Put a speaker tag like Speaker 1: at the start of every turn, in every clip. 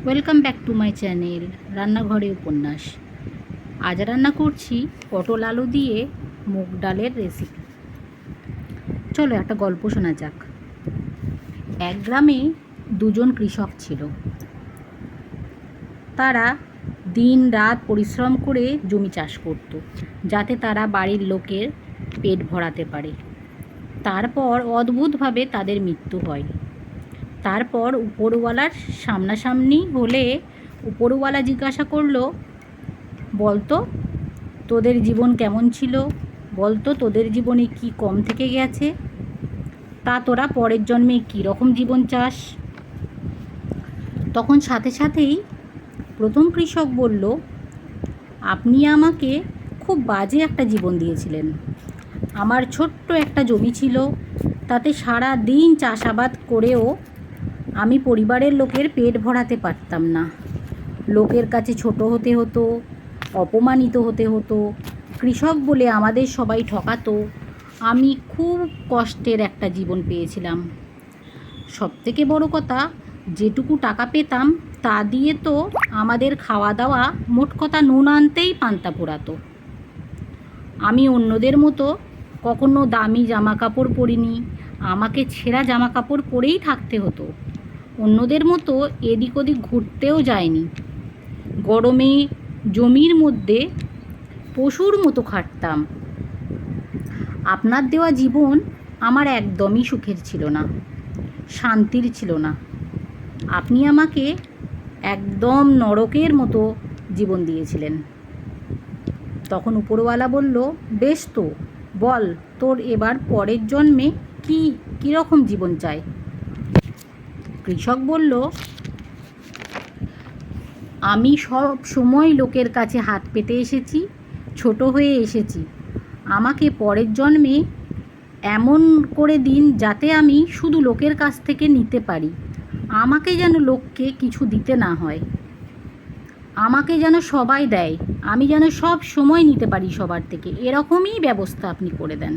Speaker 1: Welcome back to my channel রান্নাঘরে উপন্যাস। আজ রান্না করছি পটল আলু দিয়ে মুগ ডালের রেসিপি। চলো একটা গল্প শোনা যাক। এক গ্রামে দুজন কৃষক ছিল। তারা দিন রাত পরিশ্রম করে জমি চাষ করত, যাতে তারা বাড়ির লোকের পেট ভরাতে পারে। তারপর অদ্ভুতভাবে তাদের মৃত্যু হয়। তারপর উপরওয়ালার সামনাসামনি হলে উপরওয়ালা জিজ্ঞাসা করলো, বলতো তোদের জীবন কেমন ছিল, বলতো তোদের জীবনে কি কম থেকে গেছে, তা তোরা পরের জন্মে কী রকম জীবন চাস। তখন সাথে সাথেই প্রথম কৃষক বলল, আপনি আমাকে খুব বাজে একটা জীবন দিয়েছিলেন। আমার ছোট্ট একটা জমি ছিল, তাতে সারা দিন চাষাবাদ করেও আমি পরিবারের লোকের পেট ভরাতে পারতাম না। লোকের কাছে ছোট হতে হতো, অপমানিত হতে হতো, কৃষক বলে আমাদের সবাই ঠকাতো। আমি খুব কষ্টের একটা জীবন পেয়েছিলাম। সবথেকে বড় কথা, যেটুকু টাকা পেতাম তা দিয়ে তো আমাদের খাওয়া দাওয়া, মোট কথা নুন আনতেই পান্তা পোড়াতো। আমি অন্যদের মতো কখনো দামি জামা কাপড় পরিনি, আমাকে ছেঁড়া জামা কাপড় পরেই থাকতে হতো। অন্যদের মতো এদিক ওদিক ঘুরতেও যায়নি। গরমে জমির মধ্যে পশুর মতো খাটতাম। আপনার দেওয়া জীবন আমার একদমই সুখের ছিল না, শান্তির ছিল না। আপনি আমাকে একদম নরকের মতো জীবন দিয়েছিলেন। তখন উপরওয়ালা বলল, বেশ তো, বল তোর এবার পরের জন্মে কীরকম জীবন চাই। কৃষক বলল, আমি সব সময় লোকের কাছে হাত পেতে এসেছি, ছোট হয়ে এসেছি। আমাকে পরের জন্মে এমন করে দিন যাতে আমি শুধু লোকের কাছ থেকে নিতে পারি। আমাকে যেন লোককে কিছু দিতে না হয়, আমাকে যেন সবাই দেয়, আমি যেন সব সময় নিতে পারি সবার থেকে, এরকমই ব্যবস্থা আপনি করে দেন।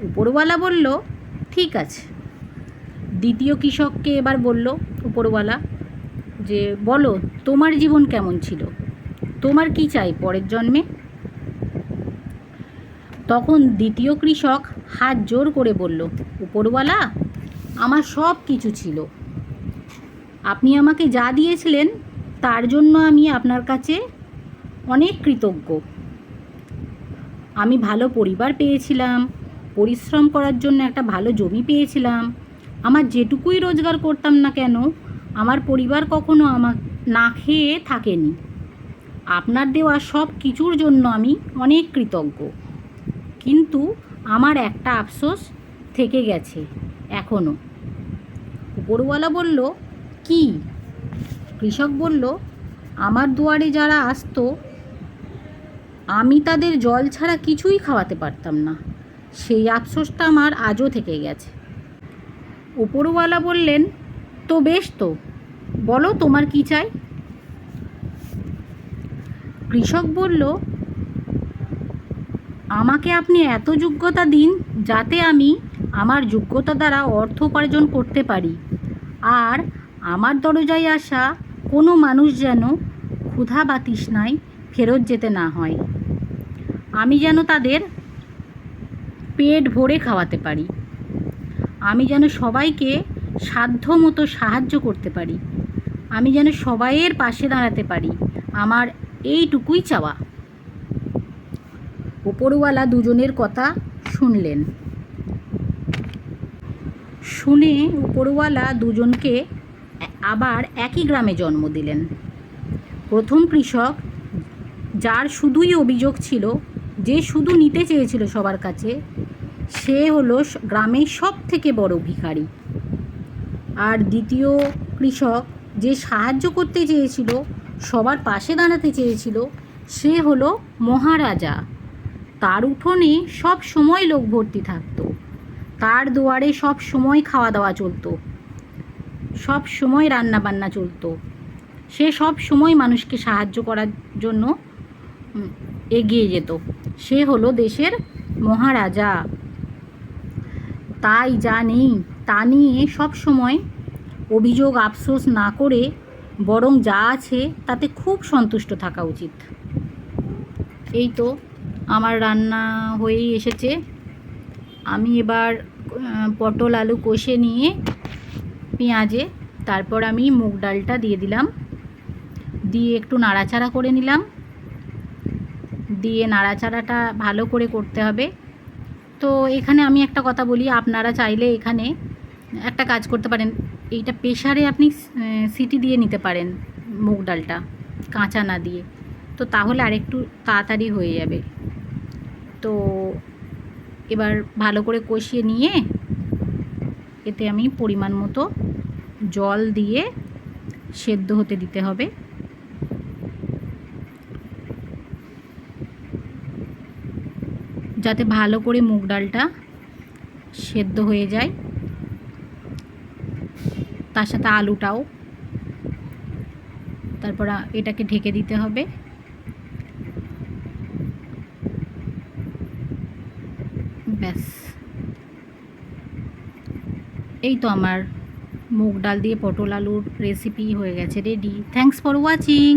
Speaker 1: উপরওয়ালা বলল, ঠিক আছে। দ্বিতীয় কৃষককে এবার বলল উপরওয়ালা, যে বলো তোমার জীবন কেমন ছিল, তোমার কি চাই পরের জন্মে। তখন দ্বিতীয় কৃষক হাত জোর করে বলল, উপরওয়ালা, আমার সব কিছু ছিল। আপনি আমাকে যা দিয়েছিলেন তার জন্য আমি আপনার কাছে অনেক কৃতজ্ঞ। আমি ভালো পরিবার পেয়েছিলাম, পরিশ্রম করার জন্য একটা ভালো জমি পেয়েছিলাম। আমার যেটুকুই রোজগার করতাম না কেন, আমার পরিবার কখনো আমার না খেয়ে থাকেনি। আপনার দেওয়া সব কিছুর জন্য আমি অনেক কৃতজ্ঞ। কিন্তু আমার একটা আফসোস থেকে গেছে এখনও। উপরওয়ালা বলল, কি? কৃষক বলল, আমার দুয়ারে যারা আসতো আমি তাদের জল ছাড়া কিছুই খাওয়াতে পারতাম না, সেই আফসোসটা আমার আজও থেকে গেছে। উপরওয়ালা বললেন, তো বেশ তো, বলো তোমার কি চাই। কৃষক বলল, আমাকে আপনি এত যোগ্যতা দিন যাতে আমি আমার যোগ্যতা দ্বারা অর্থ উপার্জন করতে পারি, আর আমার দরজায় আসা কোনো মানুষ যেন ক্ষুধা বা তৃষ্ণায় ফেরত যেতে না হয়। আমি যেন তাদের পেট ভরে খাওয়াতে পারি, আমি যেন সবাইকে সাধ্য মতো সাহায্য করতে পারি, আমি যেন সবাইয়ের পাশে দাঁড়াতে পারি। আমার এইটুকুই চাওয়া। উপরওয়ালা দুজনের কথা শুনলেন। শুনে উপরওয়ালা দুজনকে আবার একই গ্রামে জন্ম দিলেন। প্রথম কৃষক, যার শুধুই অভিযোগ ছিল, যে শুধু নিতে চেয়েছিল সবার কাছে, সে হলো গ্রামের সব থেকে বড় ভিখারি। আর দ্বিতীয় কৃষক, যে সাহায্য করতে চেয়েছিল, সবার পাশে দাঁড়াতে চেয়েছিল, সে হলো মহারাজা। তার উঠোনে সব সময় লোক ভর্তি থাকতো, তার দুয়ারে সব সময় খাওয়া দাওয়া চলতো, সব সময় রান্না বান্না চলতো। সে সব সময় মানুষকে সাহায্য করার জন্য এগিয়ে যেত। সে হলো দেশের মহারাজা। তাই যা নেই তা নিয়ে সব সময় অভিযোগ আফসোস না করে বরং যা আছে তাতে খুব সন্তুষ্ট থাকা উচিত। এই তো আমার রান্না হয়েই এসেছে। আমি এবার পটল আলু কষে নিয়ে পেঁয়াজে তারপর আমি মুগ ডালটা দিয়ে দিলাম, দিয়ে একটু নাড়াচাড়া করে নিলাম। দিয়ে নাড়াচাড়াটা ভালো করে করতে হবে। তো এখানে আমি একটা কথা বলি, আপনারা চাইলে এখানে একটা কাজ করতে পারেন, এইটা প্রেশারে আপনি সিটি দিয়ে নিতে পারেন মুগ ডালটা, কাঁচা না দিয়ে, তো তাহলে আরেকটু তাড়াতাড়ি হয়ে যাবে। তো এবার ভালো করে কষিয়ে নিয়ে এতে আমি পরিমাণ মতো জল দিয়ে সেদ্ধ হতে দিতে হবে। যাতে ভালো করে মুগ ডালটা সেদ্ধ হয়ে যায়, তার সাথে আলুটাও। তারপর এটাকে ঢেকে দিতে হবে। ব্যাস, এই তো আমার মুগ ডাল দিয়ে পটল আলুর রেসিপি হয়ে গেছে রেডি। Thanks for watching.